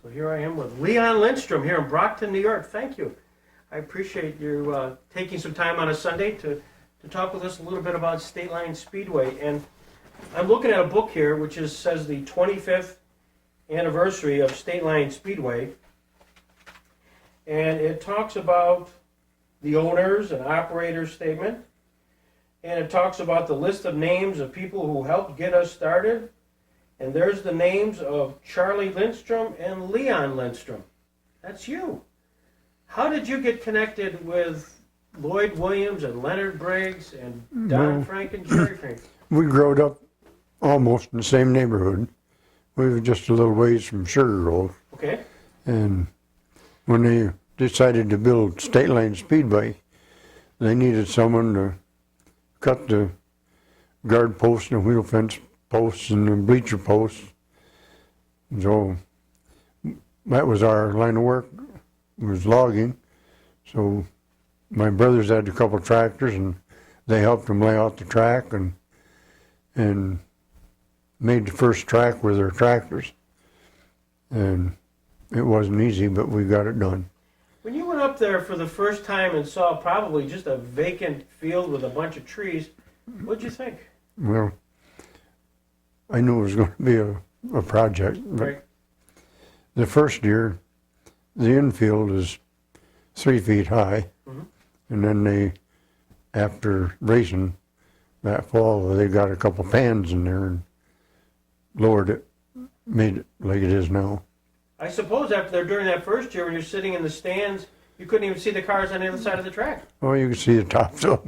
So here I am with Leon Lindstrom here in Brockton, New York. Thank you. I appreciate you taking some time on a Sunday to talk with us a little bit about State Line Speedway. And I'm looking at a book here which says the 25th anniversary of State Line Speedway. And it talks about the owners and operators statement. And it talks about the list of names of people who helped get us started. And there's the names of Charlie Lindstrom and Leon Lindstrom. That's you. How did you get connected with Lloyd Williams and Leonard Briggs and Don Frank and Jerry Frank? We growed up almost in the same neighborhood. We were just a little ways from Sugar Grove. Okay. And when they decided to build State Line Speedway, they needed someone to cut the guard posts and the wheel fence posts and the bleacher posts. So that was our line of work, was logging. So my brothers had a couple of tractors and they helped them lay out the track and made the first track with their tractors. And it wasn't easy, but we got it done. When you went up there for the first time and saw probably just a vacant field with a bunch of trees, what'd you think? Well, I knew it was going to be a project, but Right. the first year, the infield is 3 feet high, and then they, after racing that fall, they got a couple pans in there and lowered it, made it like it is now. I suppose during that first year when you're sitting in the stands, you couldn't even see the cars on the other side of the track. Oh, you can see the tops up.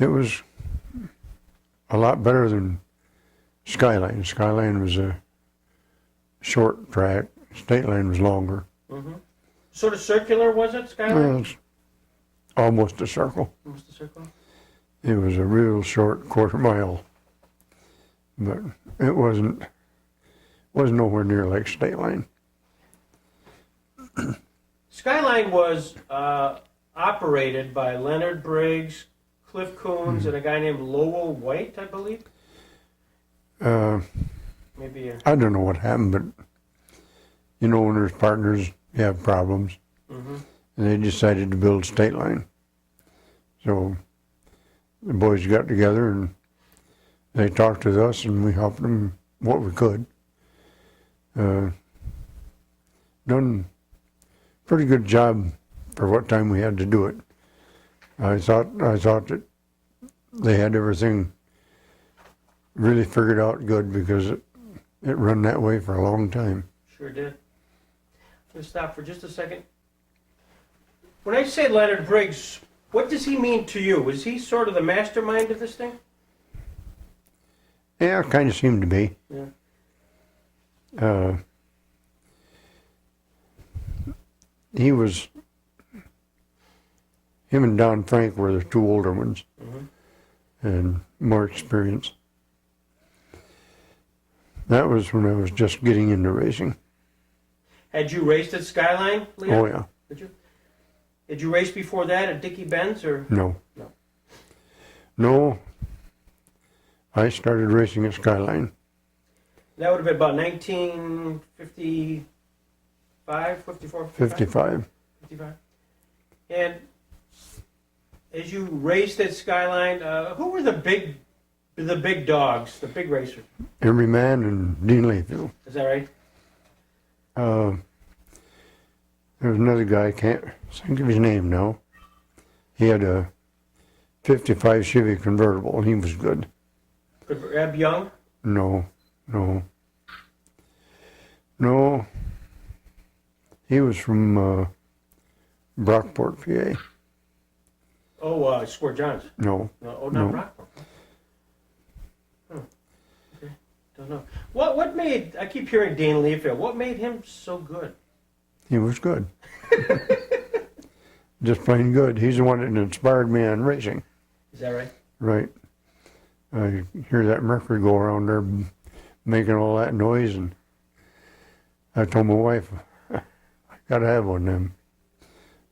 It was a lot better than Skyline. Skyline was a short track. State Line was longer. Mm-hmm. Sort of circular, was it, Skyline? Well, it's almost a circle. Almost a circle. It was a real short quarter mile, but it wasn't nowhere near like State Line. Skyline was operated by Leonard Briggs, Cliff Coons, and a guy named Lowell White, I believe. Maybe. I don't know what happened, but you know, when there's partners, you have problems, and they decided to build State Line. So the boys got together and they talked with us, and we helped them what we could. Done pretty good job for what time we had to do it. I thought that they had everything really figured out good because it run that way for a long time. Sure did. I'm going to stop for just a second. When I say Leonard Briggs, what does he mean to you? Is he sort of the mastermind of this thing? Yeah, it kind of seemed to be. Yeah. Him and Don Frank were the two older ones, and more experience. That was when I was just getting into racing. Had you raced at Skyline, Leon? Oh yeah. Did you? Did you race before that at Dickie Benz or? No. No. No. I started racing at Skyline. That would have been about 1955, 54, 55. 55. And as you raced at Skyline, who were the big dogs, the big racers? Emery Man and Dean Layfield. Is that right? There was another guy, I can't think of his name now. He had a 55 Chevy convertible, and he was good. Eb Young? No. He was from Brockport, PA. Oh, Squirt Johns. No. No, not No. Rockport. Okay. Don't know. What made, I keep hearing Dean Layfield, what made him so good? He was good. Just plain good. He's the one that inspired me on racing. Is that right? Right. I hear that Mercury go around there making all that noise, and I told my wife, I gotta have one of them.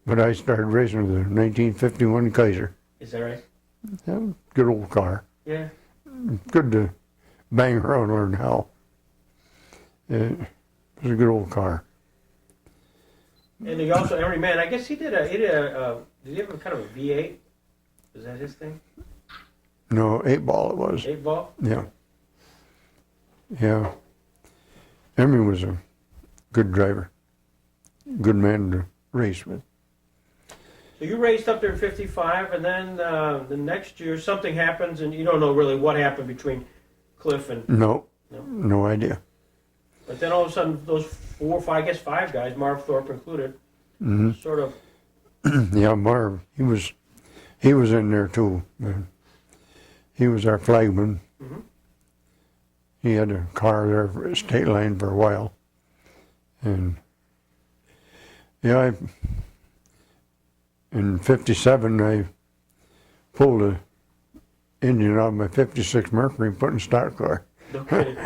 But I started racing with a 1951 Kaiser. Is that right? Yeah, good old car. Yeah. Good to bang around and learn how. It was a good old car. And he also, Emery Man, I guess he did did he have a kind of a V8? Is that his thing? No, 8-ball it was. 8-ball? Yeah. Yeah. Emery was a good driver. Good man to race with. So you raced up there in 55, and then the next year something happens, and you don't know really what happened between Cliff and... No idea. But then all of a sudden, those 4 or 5, I guess 5 guys, Marv Thorpe included, sort of... Yeah, Marv, he was in there too. He was our flagman. Mhm. He had a car there for State Line for a while. And yeah, in 57, I pulled a engine out of my 56 Mercury and put in a stock car. No kidding.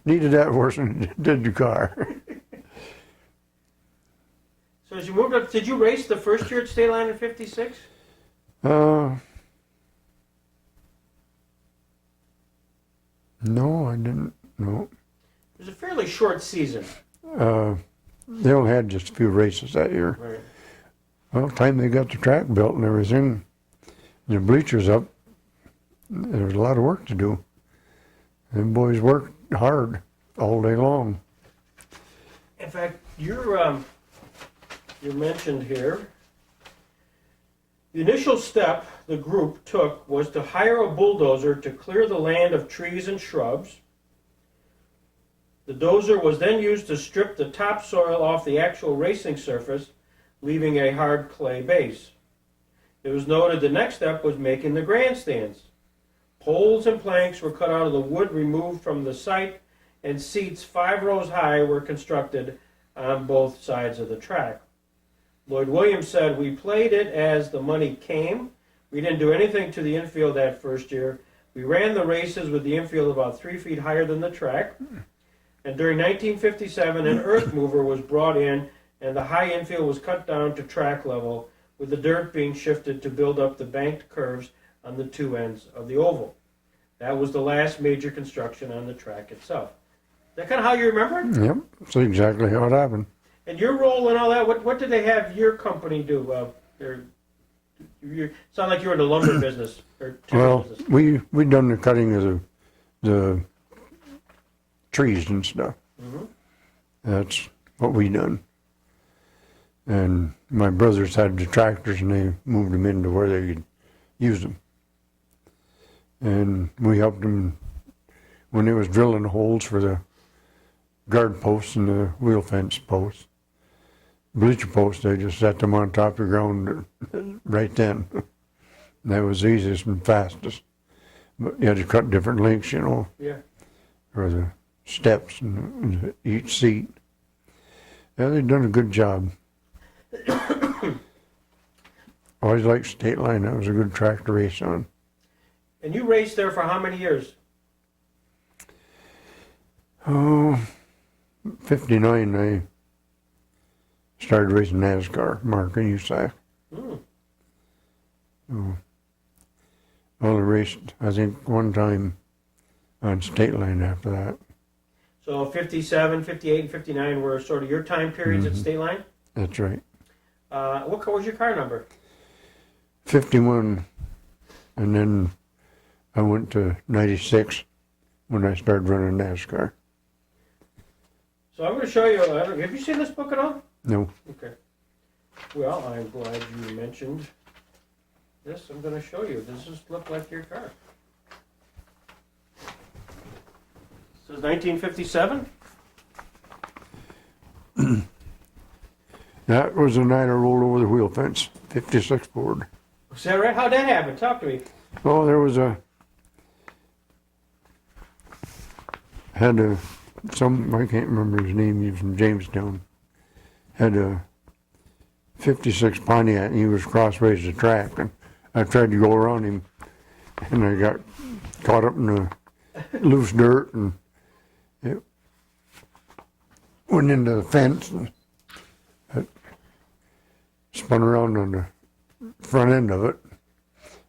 Needed that worse than it did the car. So as you moved up, did you race the first year at State Line in 56? No, I didn't. No. It was a fairly short season. They only had just a few races that year. Right. Well, the time they got the track built and everything, the bleachers up, there was a lot of work to do. Them boys worked hard all day long. In fact, you're mentioned here. The initial step the group took was to hire a bulldozer to clear the land of trees and shrubs. The dozer was then used to strip the topsoil off the actual racing surface, leaving a hard clay base. It was noted the next step was making the grandstands. Poles and planks were cut out of the wood removed from the site, and seats 5 rows high were constructed on both sides of the track. Lloyd Williams said, "We played it as the money came. We didn't do anything to the infield that first year. We ran the races with the infield about 3 feet higher than the track. And during 1957, an earth mover was brought in, and the high infield was cut down to track level, with the dirt being shifted to build up the banked curves on the 2 ends of the oval. That was the last major construction on the track itself." Is that kind of how you remember it? Yep, that's exactly how it happened. And your role and all that, what did they have your company do? You sound like you were in the lumber business or timber Well, business. we done the cutting of the trees and stuff. Mhm. That's what we done. And my brothers had the tractors and they moved them into where they could use them. And we helped them when they was drilling holes for the guard posts and the wheel fence posts. Bleacher posts, they just set them on top of the ground right then. That was the easiest and fastest. But you had to cut different lengths, you know, Yeah. for the steps and each seat. Yeah, they've done a good job. Always liked State Line. That was a good track to race on. And you raced there for how many years? Oh, 59, I started racing NASCAR, Mark and USAC. Mm. Oh. Only raced, I think, one time on State Line after that. So 57, 58, and 59 were sort of your time periods at State Line? That's right. What was your car number? 51, and then I went to 96 when I started running NASCAR. So I'm going to show you, have you seen this book at all? No. Okay. Well, I'm glad you mentioned this. I'm going to show you. Does this look like your car? This is 1957? That was the night I rolled over the wheel fence, 56 Ford. Is that right? How'd that happen? Talk to me. Oh, there was I can't remember his name, he was from Jamestown, had a 56 Pontiac, and he was crossways the track, and I tried to go around him, and I got caught up in the loose dirt, and it went into the fence, and it spun around on the front end of it,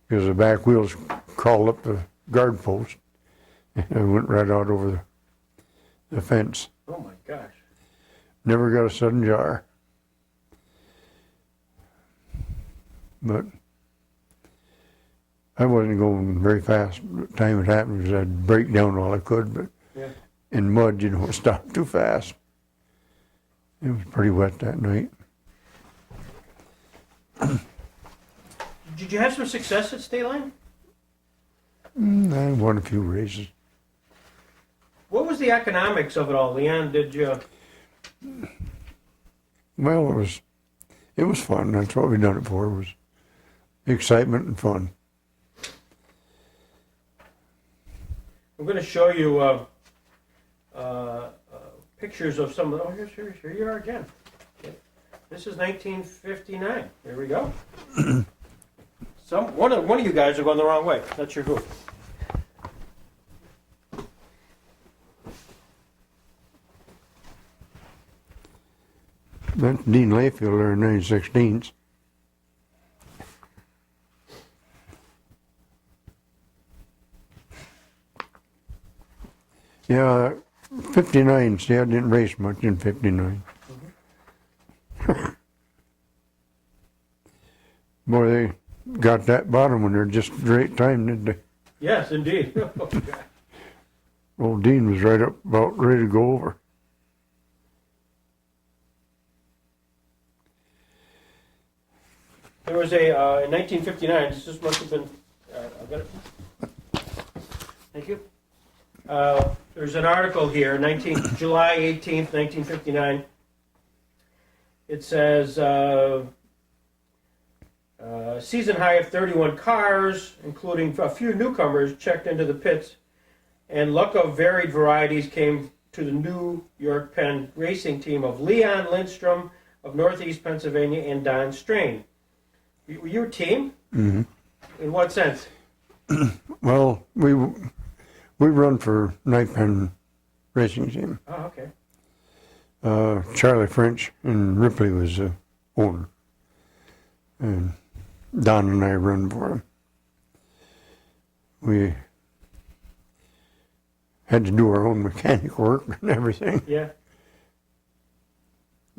because the back wheels crawled up the guard post, I went right out over the fence. Oh my gosh. Never got a sudden jar. But I wasn't going very fast. The time it happened was I'd break down all I could, but Yeah. in mud you don't stop too fast. It was pretty wet that night. Did you have some success at State Line? I won a few races. What was the economics of it all, Leon? Did you? Well, it was fun. That's what we done it for. Was excitement and fun. I'm going to show you pictures of some of the. Oh, here you are again. This is 1959. Here we go. One of you guys are going the wrong way. That's your group. That's Dean Layfield there in 1916s. Yeah, 59. See, I didn't race much in 59. Boy, they got that bottom one there just great time, didn't they? Yes, indeed. Oh, God. Old Dean was right up about ready to go over. There was a, in 1959, this must have been, I've got it. Thank you. There's an article here, July 18th, 1959. It says, season high of 31 cars, including a few newcomers, checked into the pits, and luck of varied varieties came to the New York Penn racing team of Leon Lindstrom of Northeast Pennsylvania and Don Strain. Were you a team? Mm-hmm. In what sense? Well, we run for Night Penn racing team. Oh, okay. Charlie French and Ripley was the owner. And Don and I run for him. We had to do our own mechanic work and everything. Yeah.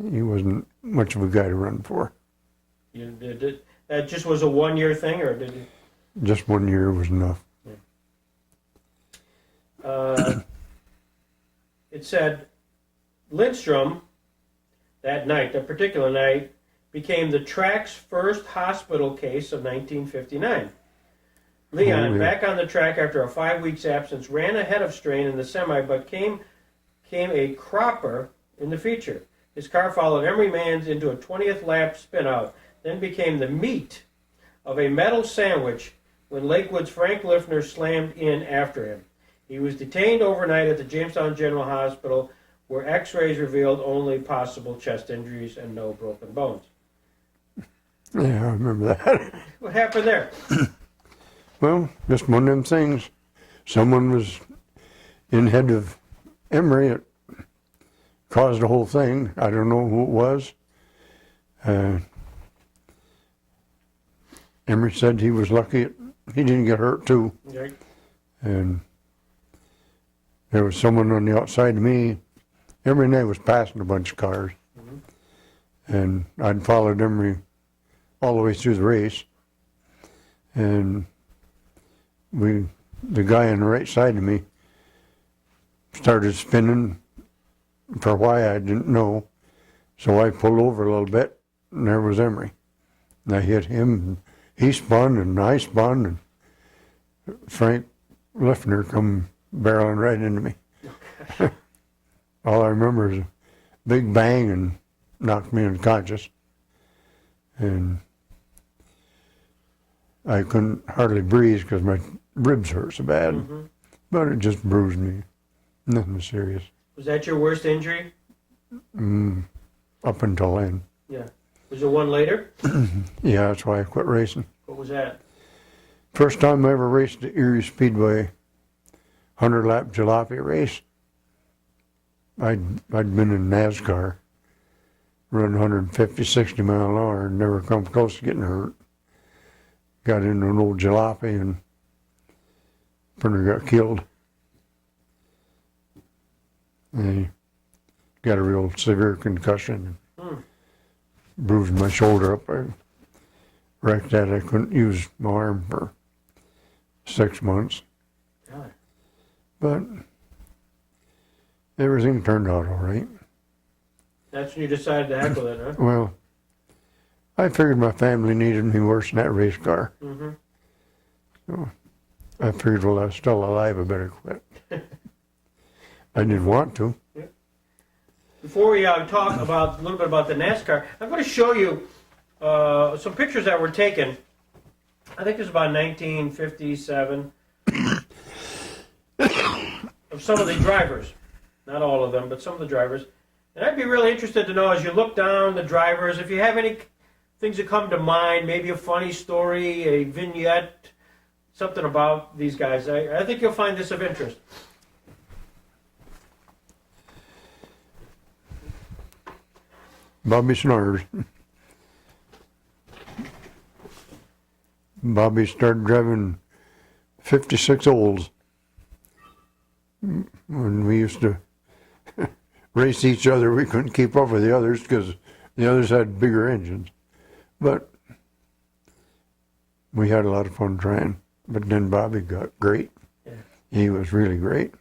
He wasn't much of a guy to run for. You did that just was a 1-year thing, or did you? Just 1 year was enough. It said Lindstrom that night, that particular night, became the track's first hospital case of 1959. Leon, back on the track after a 5 weeks absence, ran ahead of Strain in the semi, but came a cropper in the feature. His car followed Emery Mann's into a 20th lap spin-out, then became the meat of a metal sandwich when Lakewood's Frank Liffner slammed in after him. He was detained overnight at the Jamestown General Hospital, where x-rays revealed only possible chest injuries and no broken bones. Yeah, I remember that. What happened there? Well, just one of them things. Someone was in head of Emery. It caused the whole thing. I don't know who it was. Emery said he was lucky he didn't get hurt too. Okay. And there was someone on the outside of me. Emery and I was passing a bunch of cars. Mm-hmm. And I'd followed Emery all the way through the race. And the guy on the right side of me started spinning. For why, I didn't know. So I pulled over a little bit, and there was Emery. And I hit him, and he spun, and I spun, and Frank Liffner come barreling right into me. All I remember is a big bang and knocked me unconscious. And I couldn't hardly breathe because my ribs hurt so bad. Mm-hmm. But it just bruised me. Nothing serious. Was that your worst injury? Up until then. Yeah. Was there one later? Yeah, that's why I quit racing. What was that? First time I ever raced the Erie Speedway 100-lap jalopy race. I'd been in NASCAR, run 150, 60 mile an hour, and never come close to getting hurt. Got into an old jalopy and pretty got killed. I got a real severe concussion. Hmm. Bruised my shoulder up. I wrecked that. I couldn't use my arm for 6 months. Really? But everything turned out all right. That's when you decided to heck with it, huh? Well, I figured my family needed me worse than that race car. Mm-hmm. So I figured, well, I was still alive, I better quit. I didn't want to. Before we talk about a little bit about the NASCAR, I'm going to show you some pictures that were taken. I think it was about 1957 of some of the drivers. Not all of them, but some of the drivers. And I'd be really interested to know, as you look down the drivers, if you have any things that come to mind, maybe a funny story, a vignette, something about these guys. I think you'll find this of interest. Bobby Snars. Bobby started driving 56 olds when we used to race each other. We couldn't keep up with the others because the others had bigger engines. But we had a lot of fun trying. But then Bobby got great. Yeah. He was really great.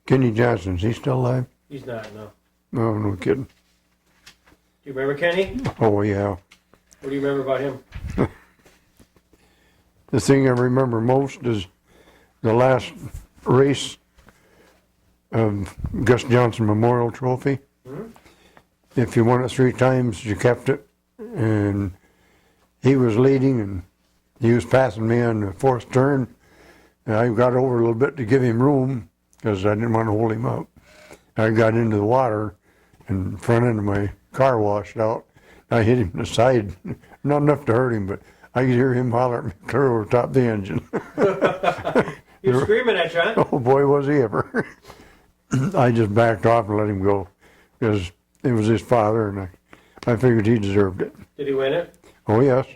Kenny Johnson's he still alive? He's not, no. No, no kidding. Do you remember Kenny? Oh, yeah. What do you remember about him? The thing I remember most is the last race of Gus Johnson Memorial Trophy. Hmm? If you won it 3 times, you kept it. And he was leading, and he was passing me on the 4th turn. And I got over a little bit to give him room because I didn't want to hold him up. I got into the water, and the front end of my car washed out. I hit him in the side, not enough to hurt him, but I could hear him holler at me clear over the top of the engine. He was screaming at you, huh? Oh boy, was he ever. I just backed off and let him go because it was his father, and I figured he deserved it. Did he win it? Oh, yes.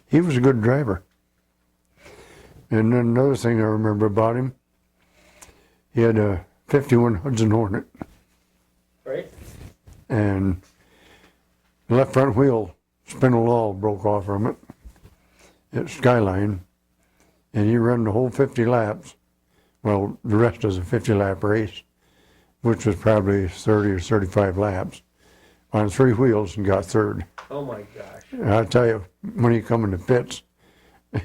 He was a good driver. And then another thing I remember about him, he had a 51 Hudson Hornet. Right? And the left front wheel spindle all broke off from it at Skyline, and he ran the whole 50 laps. Well, the rest of the 50-lap race, which was probably 30 or 35 laps, on 3 wheels and got 3rd. Oh my gosh. And I tell you, when he come in the pits,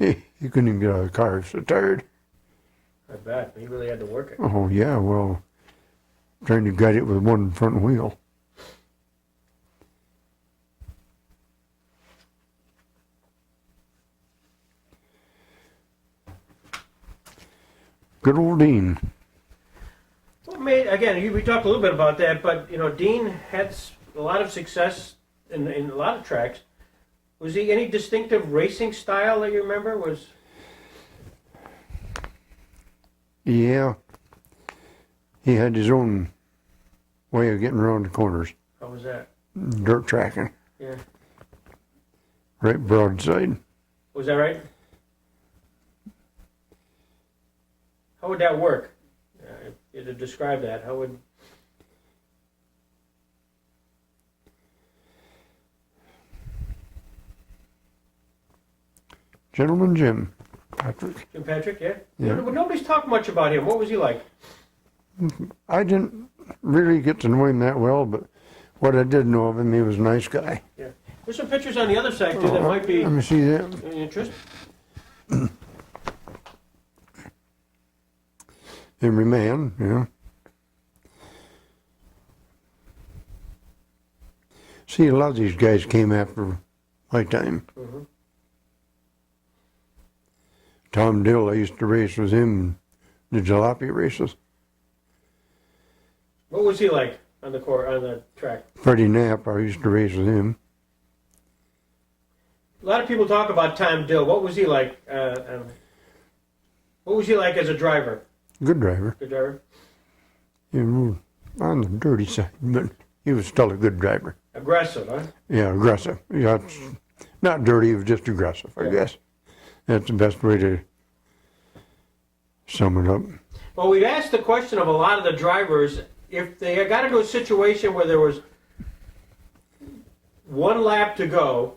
he couldn't even get out of the car. He was so tired. I bet. He really had to work it. Oh, yeah, well, trying to guide it with one front wheel. Good old Dean. Well, again, we talked a little bit about that, but you know, Dean had a lot of success in a lot of tracks. Was he any distinctive racing style that you remember? Yeah. He had his own way of getting around the corners. How was that? Dirt tracking. Yeah. Right broadside. Was that right? How would that work? If you had to describe that, how would... Gentleman Jim Patrick. Jim Patrick, yeah? Yeah. Nobody's talked much about him. What was he like? I didn't really get to know him that well, but what I did know of him, he was a nice guy. Yeah. There's some pictures on the other side, too, that might be Let me see that. of interest. Emery Man, yeah. See, a lot of these guys came after my time. Mm-hmm. Tom Dill, I used to race with him in the jalopy races. What was he like on the track? Freddie Knapp, I used to race with him. lot of people talk about Tom Dill. What was he like? What was he like as a driver? Good driver. Good driver. You know, on the dirty side, but he was still a good driver. Aggressive, huh? Yeah, aggressive. Yeah, not dirty, he was just aggressive, I guess. That's the best way to sum it up. Well, we've asked the question of a lot of the drivers, if they got into a situation where there was one lap to go,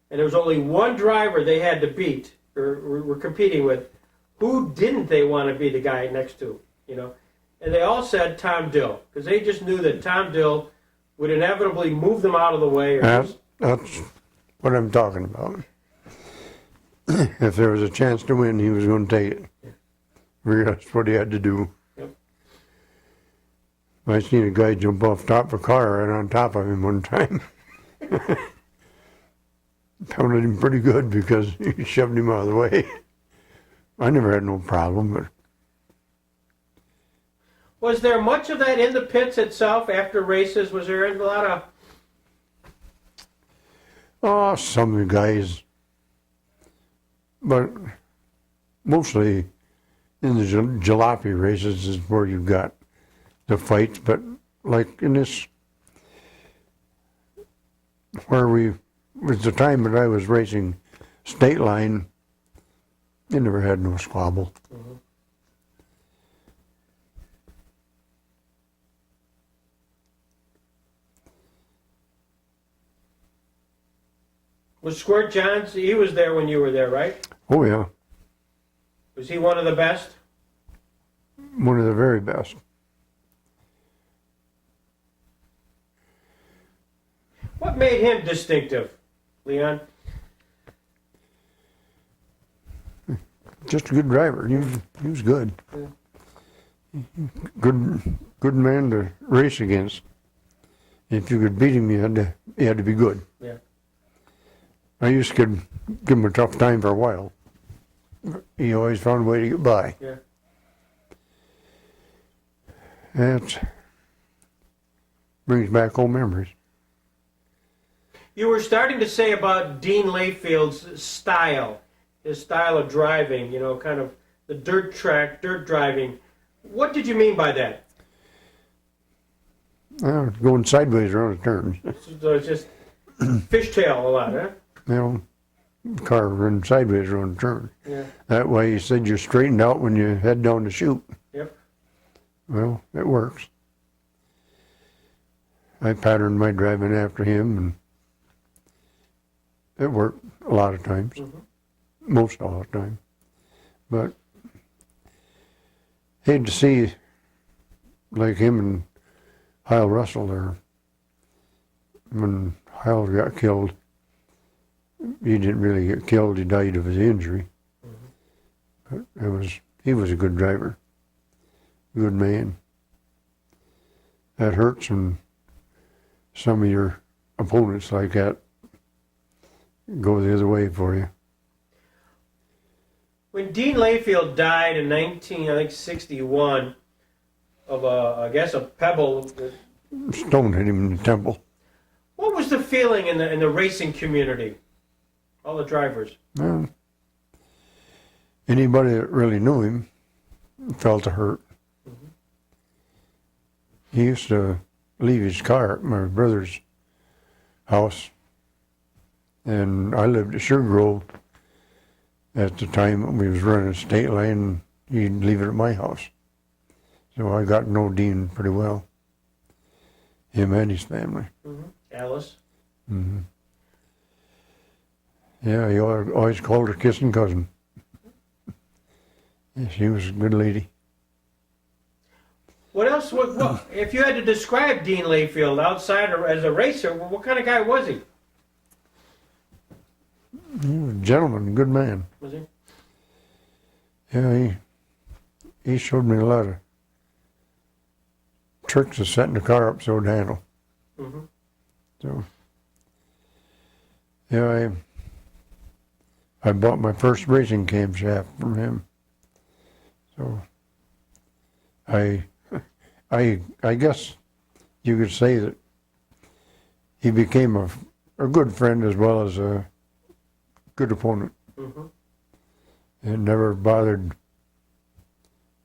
and there was only one driver they had to beat, or were competing with, who didn't they want to be the guy next to, you know? And they all said Tom Dill, because they just knew that Tom Dill would inevitably move them out of the way. Or That's what I'm talking about. If there was a chance to win, he was going to take it. That's what he had to do. Yep. I seen a guy jump off top of a car right on top of him one time. Pounded him pretty good because he shoved him out of the way. I never had no problem, but Was there much of that in the pits itself after races? Was there a lot of... some of the guys, but mostly in the jalopy races is where you got the fights. But like in this, where was the time that I was racing state line, you never had no squabble. Mm-hmm. Was Squirt Johns, he was there when you were there, right? Oh yeah, Was he one of the best? one of the very best. What made him distinctive, Leon? Just a good driver. He was good. Good man to race against. If you could beat him, you had to be good. Yeah. I used to give him a tough time for a while. He always found a way to get by. Yeah. That brings back old memories. You were starting to say about Dean Layfield's style, his style of driving, you know, kind of the dirt driving. What did you mean by that? Going sideways around the turns. So it's just fishtail a lot, huh? You know, car running sideways around the turn. Yeah. That way you said you're straightened out when you head down to shoot. Yep. Well, it works. I patterned my driving after him, and it worked a lot of times. Mm-hmm. Most all the time. But hate to see like him and Hyle Russell there. When Hyle got killed, he didn't really get killed, he died of his injury. Mm-hmm. But he was a good driver. Good man. That hurts when some of your opponents like that go the other way for you. When Dean Layfield died in 1961 of a pebble, Stone hit him in the temple. what was the feeling in the racing community? All the drivers. Well, anybody that really knew him felt the hurt. Mm-hmm. He used to leave his car at my brother's house, and I lived at Sugar Grove at the time when we was running a state line. He'd leave it at my house. So I got to know Dean pretty well. Him and his family. Mm-hmm. Alice. Mm-hmm. Yeah, he always called her kissing cousin. Yeah, she was a good lady. What else? What, if you had to describe Dean Layfield outside or as a racer, what kind of guy was he? He was a gentleman, good man. Was he? Yeah, he showed me a lot of tricks of setting the car up so it'd handle. Mm-hmm. So, yeah, I bought my first racing camshaft from him. So, I guess you could say that he became a good friend as well as a good opponent. Mm-hmm. It never bothered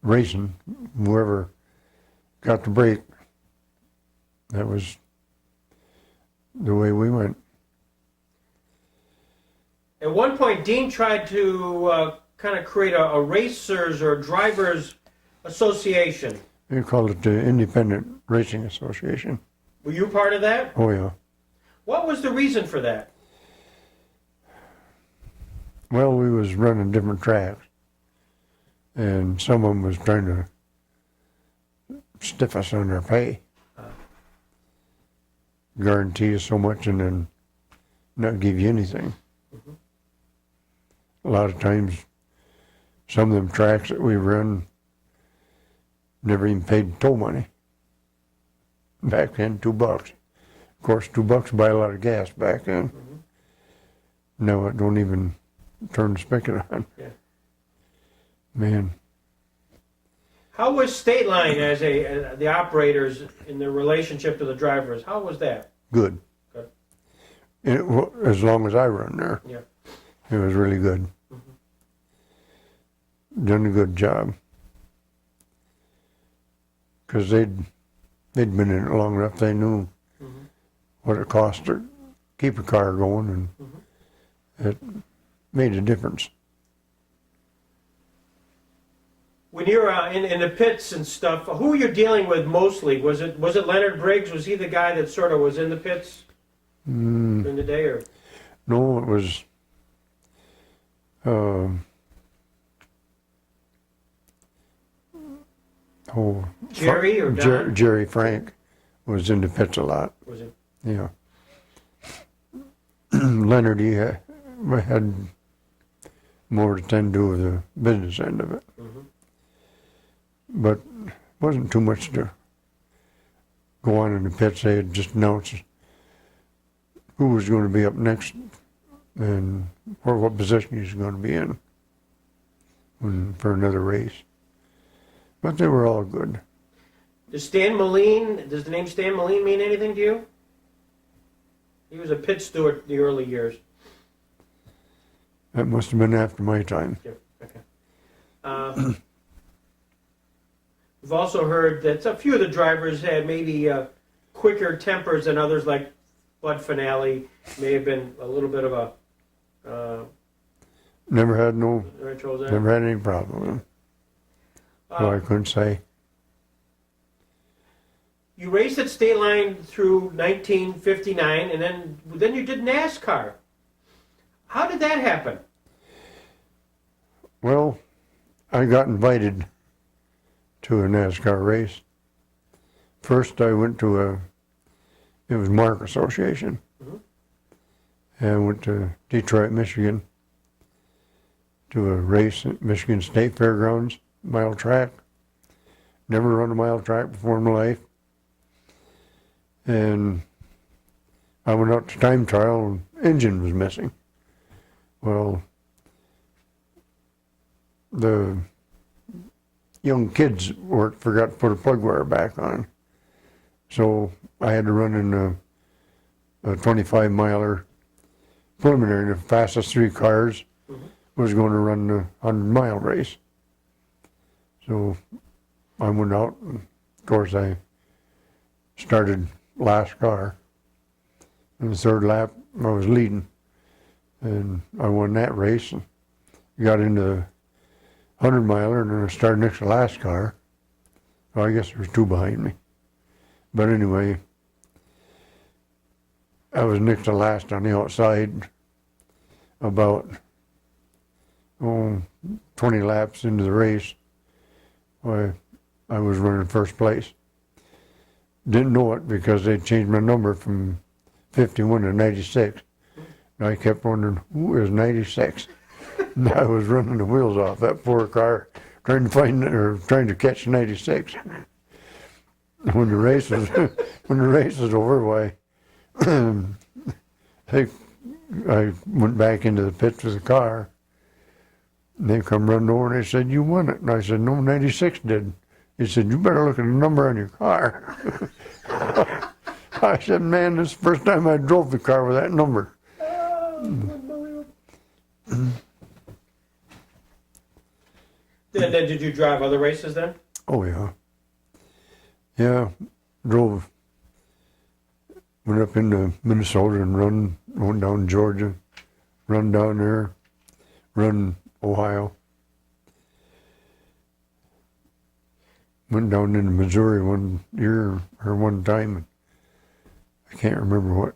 racing. Whoever got the break, that was the way we went. At one point, Dean tried to kind of create a racers or drivers association. We called it the Independent Racing Association. Were you part of that? Oh, yeah. What was the reason for that? Well, we was running different tracks, and some of them was trying to stiff us on our pay. Guarantee you so much and then not give you anything. Mm-hmm. A lot of times, some of them tracks that we run never even paid toll money. Back then, $2. Of course, $2 buy a lot of gas back then. Mm-hmm. Now it don't even turn the spigot on. Yeah. Man, How was State Line as the operators in their relationship to the drivers? How was that? good. Good. As long as I run there, Yeah. it was really good. Mm-hmm. Done a good job. Because they'd been in it long enough, they knew Mm-hmm. what it cost to keep a car going, and Mm-hmm. it made a difference. When you're in the pits and stuff, who were you dealing with mostly? Was it Leonard Briggs? Was he the guy that sort of was in the pits during the day, or? No, it was Jerry or Don? Jerry Frank was in the pits a lot. Was it? Yeah. Leonard, he had more to tend to with the business end of it. Mm-hmm. But wasn't too much to go on in the pits. They had just announced who was going to be up next and what position he was going to be in for another race. But they were all good. Does the name Stan Moline mean anything to you? He was a pit steward in the early years. That must have been after my time. Yeah, okay. We've also heard that a few of the drivers had maybe quicker tempers than others, like Bud Finale. May have been a little bit of a... Never had any problem with him. So I couldn't say. You raced at State Line through 1959, and then you did NASCAR. How did that happen? Well, I got invited to a NASCAR race. First, I went to it was Mark Association. Mm-hmm. And I went to Detroit, Michigan, to a race at Michigan State Fairgrounds, mile track. Never run a mile track before in my life. And I went out to time trial and engine was missing. Well, the young kids forgot to put a plug wire back on. So I had to run in a 25-miler preliminary. The fastest three cars was going to run the 100-mile race. So I went out, and of course I started last car. In the third lap, I was leading, and I won that race and got into the 100-miler, and then I started next to the last car. Well, I guess there was two behind me. But anyway, I was next to last on the outside about 20 laps into the race. I was running first place. Didn't know it because they changed my number from 51 to 96. And I kept wondering, who is 96? And I was running the wheels off that poor car, trying to catch 96. When the race was over, why, I went back into the pits with the car. And they come running over and they said, "You won it." And I said, "No, 96 did." He said, "You better look at the number on your car." I said, "Man, this is the first time I drove the car with that number." Then did you drive other races then? Oh yeah. Yeah, went up into Minnesota and went down Georgia, run down there, run Ohio. Went down into Missouri one year or one time. And I can't remember what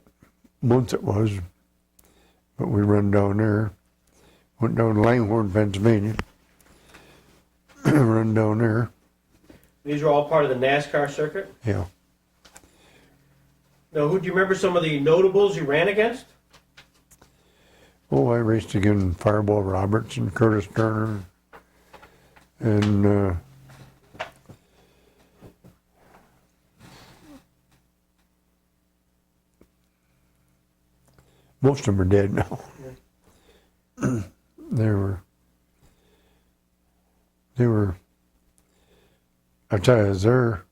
month it was, but we run down there. Went down to Langhorne, Pennsylvania. Run down there. These are all part of the NASCAR circuit? Yeah. Now, do you remember some of the notables you ran against? Oh, I raced against Fireball Roberts and Curtis Turner, and most of them are dead now. Yeah. They were. I tell you,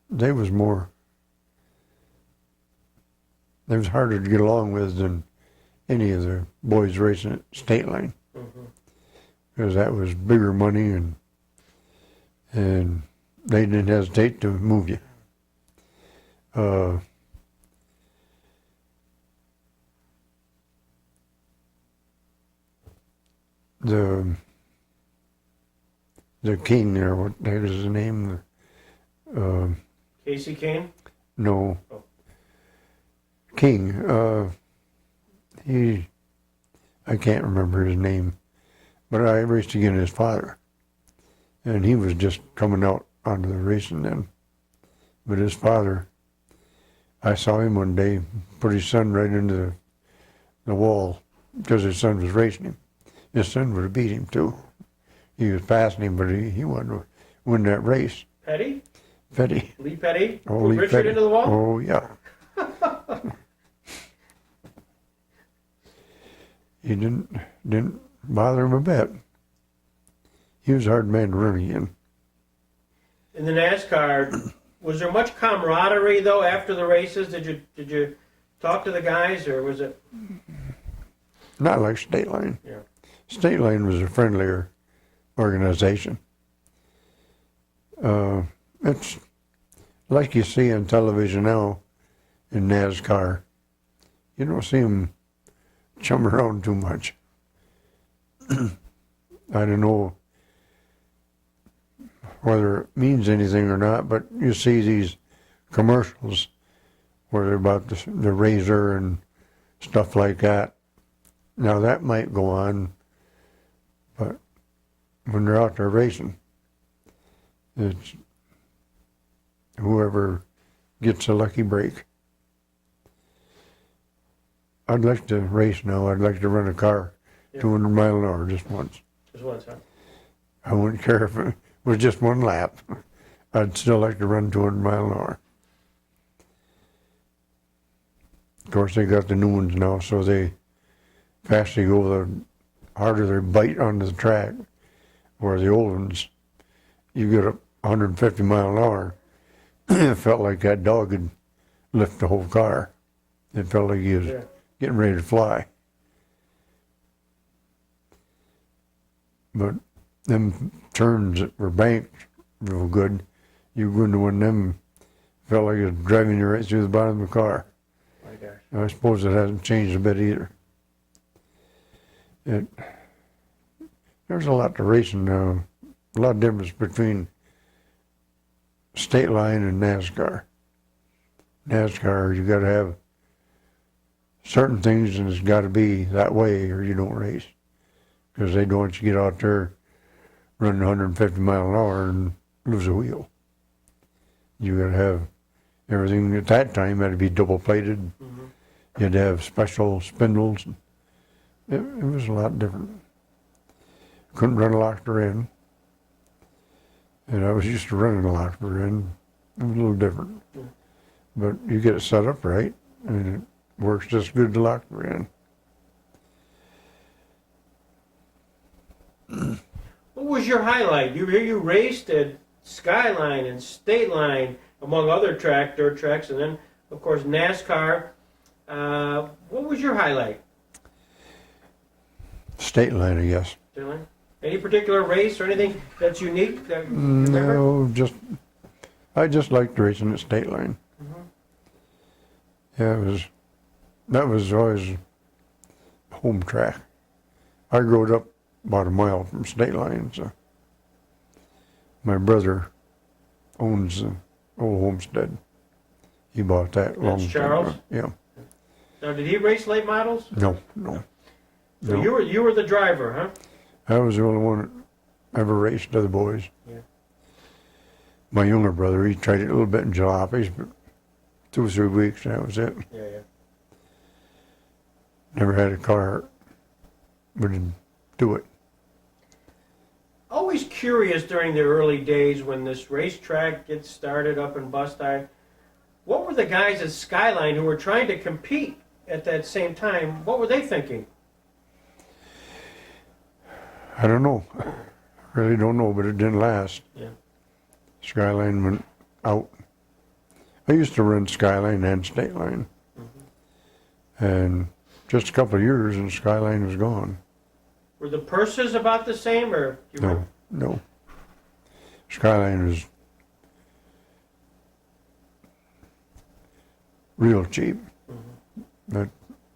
they was harder to get along with than any of the boys racing at State Line, because that was bigger money, and they didn't hesitate to move you. The king there, what the heck is his name? Casey Kane? No. Oh. King. I can't remember his name, but I raced against his father, and he was just coming out onto the racing then. But his father, I saw him one day put his son right into the wall because his son was racing him. His son would have beat him too. He was passing him, but he wanted to win that race. Petty? Petty. Lee Petty? Oh, Put Lee Richard Petty. into the wall? Oh, yeah. He didn't bother him a bit. He was a hard man to run again. In the NASCAR, was there much camaraderie though after the races? Did you talk to the guys, or was it? Not like State Line. Yeah. State Line was a friendlier organization. It's like you see on television now in NASCAR. You don't see them chum around too much. I don't know whether it means anything or not, but you see these commercials where they're about the razor and stuff like that. Now that might go on, but when they're out there racing, it's whoever gets a lucky break. I'd like to race now. I'd like to run a car 200 miles an hour just once. Just once, huh? I wouldn't care if it was just one lap. I'd still like to run 200 miles an hour. Of course, they got the new ones now, so the faster they go, the harder they bite onto the track. Where the old ones, you get up 150 miles an hour, it felt like that dog could lift the whole car. It felt like he was getting ready to fly. But them turns that were banked real good, you go into one of them, felt like it was driving you right through the bottom of the car. My gosh. I suppose it hasn't changed a bit either. There's a lot to racing now, a lot of difference between State Line and NASCAR. NASCAR, you got to have certain things, and it's got to be that way, or you don't race, because they don't want you to get out there running 150 miles an hour and lose a wheel. You got to have everything at that time had to be double plated. Mm-hmm. You had to have special spindles. It was a lot different. Couldn't run a locked in. And I was used to running a locked in. It was a little different. Yeah. But you get it set up right, and it works just good to lock in. What was your highlight? You raced at Skyline and State Line, among other dirt tracks, and then, of course, NASCAR. What was your highlight? State Line, I guess. State Line? Any particular race or anything that's unique that you remember? No, I just liked racing at State Line. Mhm. Yeah, that was always home track. I grew up about a mile from State Line, so my brother owns the old homestead. He bought that long time Charles? ago. Yeah. Now, did he race late models? No. So No. you were the driver, huh? I was the only one that ever raced other boys. Yeah. My younger brother, he tried it a little bit in jalopies, but 2 or 3 weeks, that was it. Yeah. Never had a car, wouldn't do it. Always curious during the early days when this racetrack gets started up in Busti. What were the guys at Skyline who were trying to compete at that same time? What were they thinking? I don't know. Really don't know, but it didn't last. Yeah. Skyline went out. I used to run Skyline and State Line. And just a couple of years and Skyline was gone. Were the purses about the same, or do you remember? No. Skyline was real cheap. That,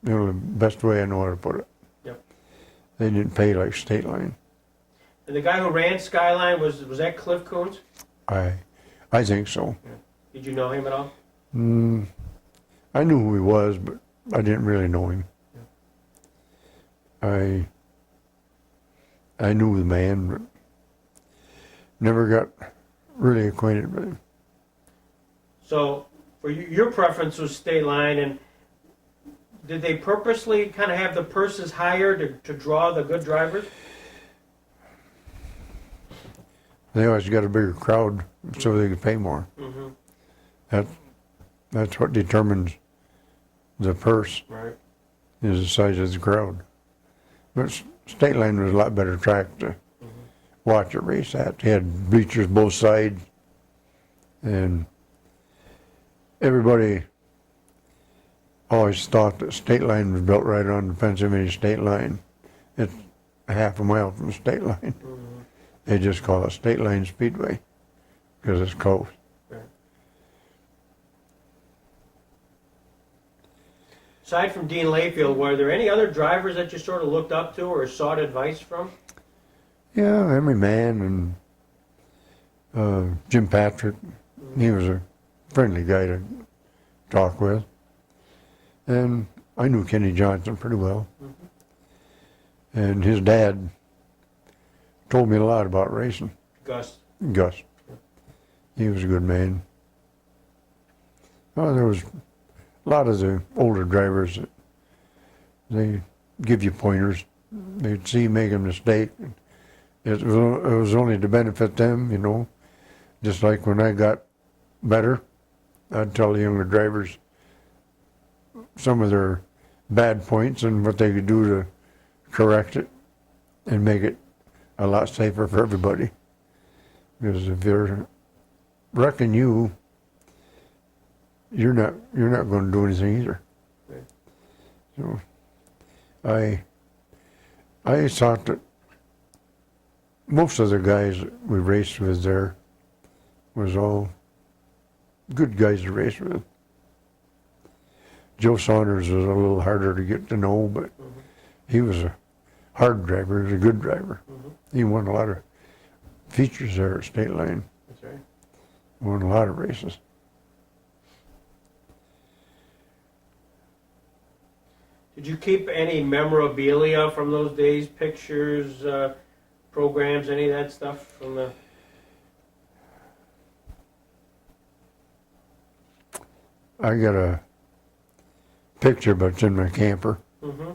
the best way I know how to put it. Yep. They didn't pay like State Line. And the guy who ran Skyline was that Cliff Coons? I think so. Did you know him at all? I knew who he was, but I didn't really know him. I knew the man, but never got really acquainted with him. So, for you, your preference was State Line, and did they purposely kind of have the purses higher to draw the good drivers? They always got a bigger crowd so they could pay more. Mm-hmm. That's what determines the purse, Right. is the size of the crowd. But State Line was a lot better track to watch a race at. They had bleachers both sides, and everybody always thought that State Line was built right on the Pennsylvania State Line. It's a half a mile from the State Line. They just call it State Line Speedway because it's close. Right. Aside from Dean Layfield, were there any other drivers that you sort of looked up to or sought advice from? Yeah, Emery Mann and Jim Patrick. He was a friendly guy to talk with. And I knew Kenny Johnson pretty well. And his dad told me a lot about racing. Gus. Gus. He was a good man. Well, there was a lot of the older drivers that they give you pointers. They'd see you make a mistake. It was only to benefit them, you know. Just like when I got better, I'd tell the younger drivers some of their bad points and what they could do to correct it and make it a lot safer for everybody. Because if they're wrecking you, you're not going to do anything either. Right. So I thought that most of the guys that we raced with there was all good guys to race with. Joe Saunders was a little harder to get to know, but he was a hard driver. He was a good driver. He won a lot of features there at State Line. That's right. Won a lot of races. Did you keep any memorabilia from those days? Pictures, programs, any of that stuff from the... I got a picture, but it's in my camper. Mm-hmm.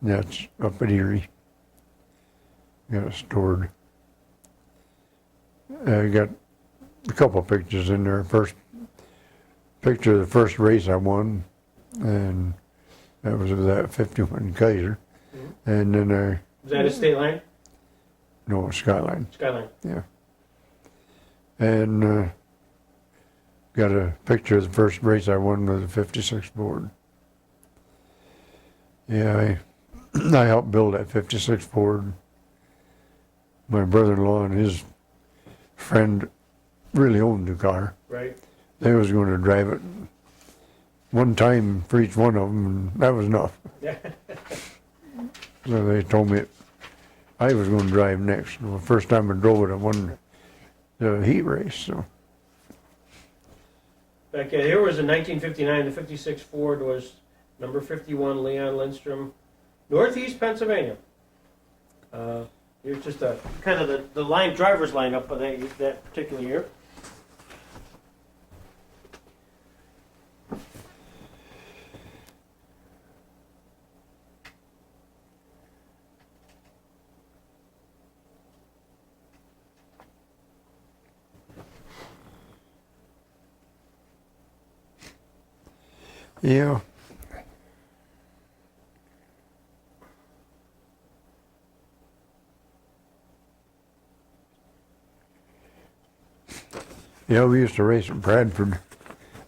That's up at Erie. Got it stored. I got a couple of pictures in there. First picture of the first race I won, and that was with that 51 Kaiser. And then Was that a State Line? no, Skyline. Skyline. Yeah. And got a picture of the first race I won with a 56 Ford. Yeah, I helped build that 56 Ford. my brother-in-law and his friend really owned the car. Right. They was going to drive it one time for each one of them, and that was enough. Yeah. So they told me I was going to drive next. Well, the first time I drove it, I won the heat race. So Back here was in 1959. The '56 Ford was number 51, Leon Lindstrom, Northeast Pennsylvania. Here's just a kind of the line drivers lineup for that particular year. yeah, yeah, we used to race at Bradford.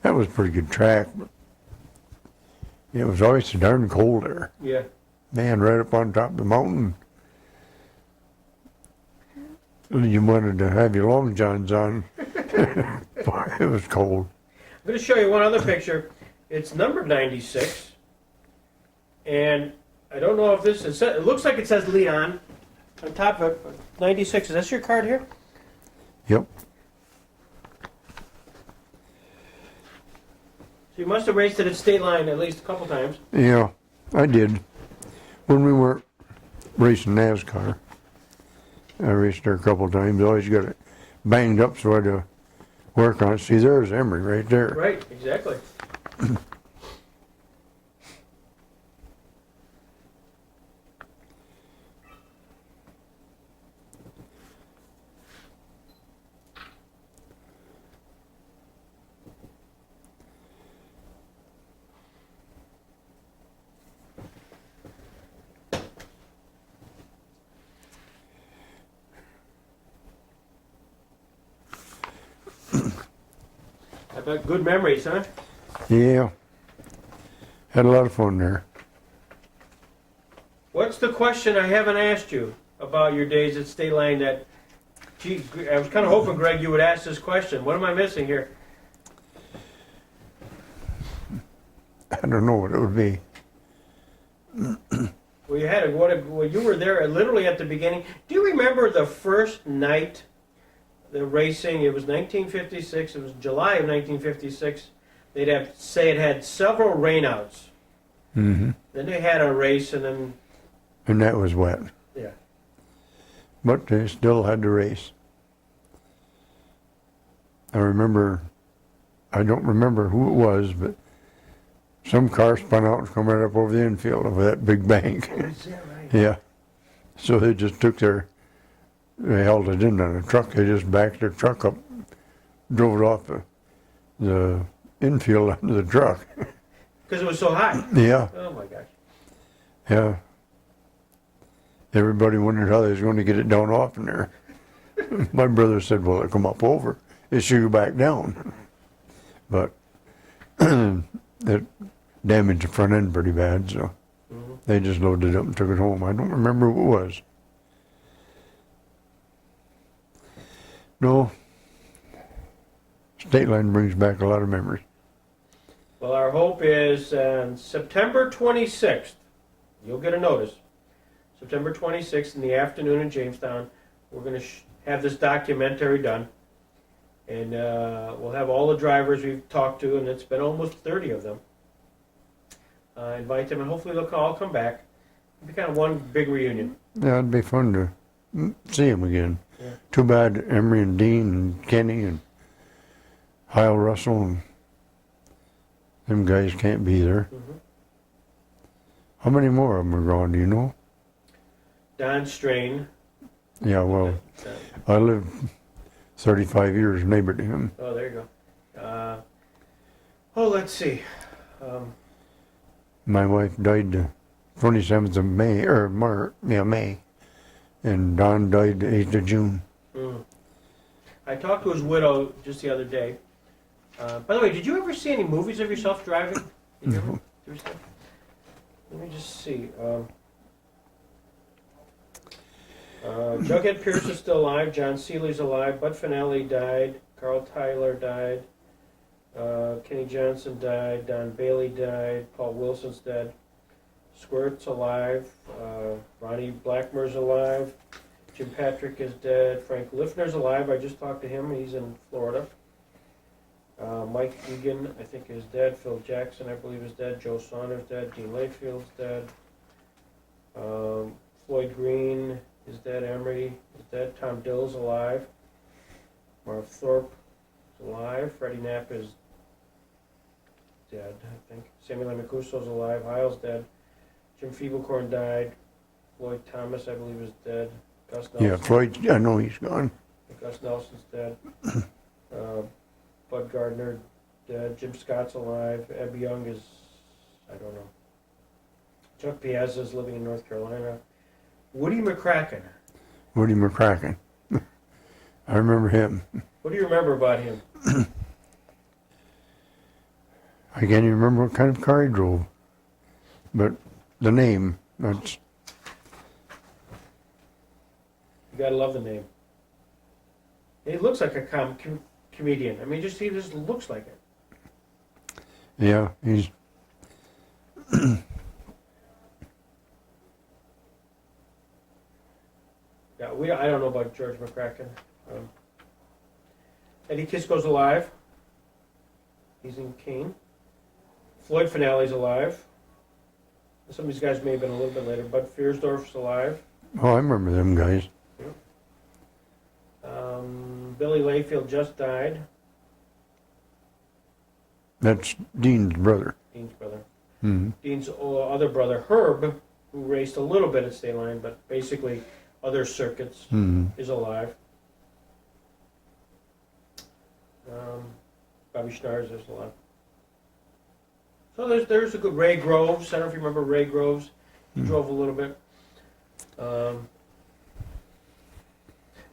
That was a pretty good track, but it was always so darn cold there. Yeah. Man, right up on top of the mountain. You wanted to have your long johns on. Boy, it was cold. I'm going to show you one other picture. It's number 96, and I don't know if this is. It looks like it says Leon on top of it. 96. Is this your card here? Yep. So you must have raced it at State Line at least a couple times. Yeah, I did. When we weren't racing NASCAR, I raced there a couple of times. I always got it banged up so I had to work on it. See, there's Emery right there. Right, exactly. I bet good memories, huh? Yeah. Had a lot of fun there. What's the question I haven't asked you about your days at State Line that, gee, I was kind of hoping, Greg, you would ask this question. What am I missing here? I don't know what it would be. Well, you were there literally at the beginning. Do you remember the first night, the racing? It was 1956. It was July of 1956. They'd have say it had several rainouts. Mm-hmm. Then they had a race, and then And that was wet. yeah, But they still had to race. I don't remember who it was, but some car spun out and come right up over the infield of that big bank. is that right? Yeah. So they just they held it in on a truck. They just backed their truck up, drove it off the infield under the truck. Because it was so high. Yeah, Oh my gosh. yeah. Everybody wondered how they was going to get it down off in there. My brother said, well, it'll come up over. It should go back down. But it damaged the front end pretty bad, so they just loaded it up and took it home. I don't remember who it was. No. State Line brings back a lot of memories. Well, our hope is on September 26th, you'll get a notice. September 26th in the afternoon in Jamestown, we're going to have this documentary done. And we'll have all the drivers we've talked to, and it's been almost 30 of them. Invite them, and hopefully they'll all come back. It'll be kind of one big reunion. Yeah, it'd be fun to see him again. Yeah. Too bad Emery and Dean and Kenny and Hyle Russell and them guys can't be there. Mhm. How many more of them are gone, do you know? Don Strain. Yeah, well, I lived 35 years neighbor to him. Oh, there you go. Let's see. My wife died the 27th of May, or May, and Don died the 8th of June. I talked to his widow just the other day. By the way, did you ever see any movies of yourself driving? Did you ever? Let me just see. Jughead Pierce is still alive. John Seeley's alive. Bud Finale died. Carl Tyler died. Kenny Johnson died. Don Bailey died. Paul Wilson's dead. Squirt's alive. Ronnie Blackmer's alive. Jim Patrick is dead. Frank Liffner's alive. I just talked to him. He's in Florida. Mike Egan, I think, is dead. Phil Jackson, I believe, is dead. Joe Saunders dead. Dean Layfield's dead. Floyd Green is dead. Emery is dead. Tom Dill's alive. Marv Thorpe is alive. Freddie Knapp is dead, I think. Samuel Mancuso's alive. Heil's dead. Jim Feeblecorn died. Floyd Thomas, I believe, is dead. Gus Nelson. Yeah, Floyd, I know he's gone. Gus Nelson's dead. Bud Gardner dead. Jim Scott's alive. Eb Young is, I don't know. Chuck Piazza's living in North Carolina. Woody McCracken. Woody McCracken. I remember him. What do you remember about him? I can't even remember what kind of car he drove. But the name, that's... You gotta love the name. He looks like a comedian. I mean, he just looks like it. Yeah, he's... Yeah, I don't know about George McCracken. Eddie Kisco's alive. He's in Keene. Floyd Finale's alive. Some of these guys may have been a little bit later. Bud Fiersdorf's alive. Oh, I remember them guys. Billy Layfield just died. That's Dean's brother. Dean's brother. Mm-hmm. Dean's other brother, Herb, who raced a little bit at State Line, but basically other circuits, is alive. Bobby Schnars is alive. So there's a good Ray Groves. I don't know if you remember Ray Groves. He drove a little bit.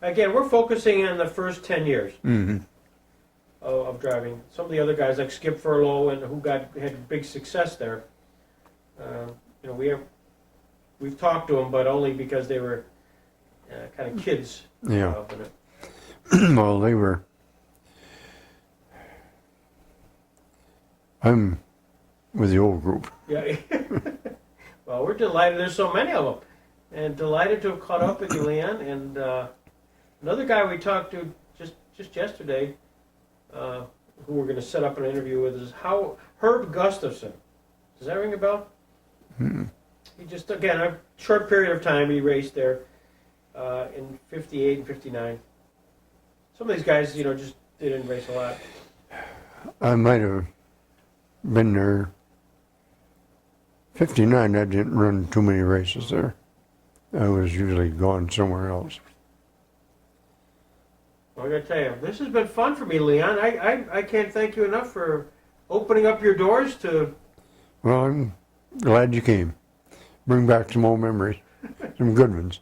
Again, we're focusing on the first 10 years of driving. Some of the other guys, like Skip Furlow, and who had big success there. We've talked to them, but only because they were kind of kids. Yeah. In it. Well, they were... I'm with the old group. Yeah. Well, we're delighted. There's so many of them, and delighted to have caught up with you, Leanne. And another guy we talked to just yesterday, who we're going to set up an interview with, is Herb Gustafson. Does that ring a bell? Mm-hmm. He just, again, a short period of time he raced there in 58 and 59. Some of these guys, just didn't race a lot. I might have been there. 59, I didn't run too many races there. I was usually going somewhere else. Well, I got to tell you, this has been fun for me, Leon. I can't thank you enough for opening up your doors to... Well, I'm glad you came. Bring back some old memories, some good ones.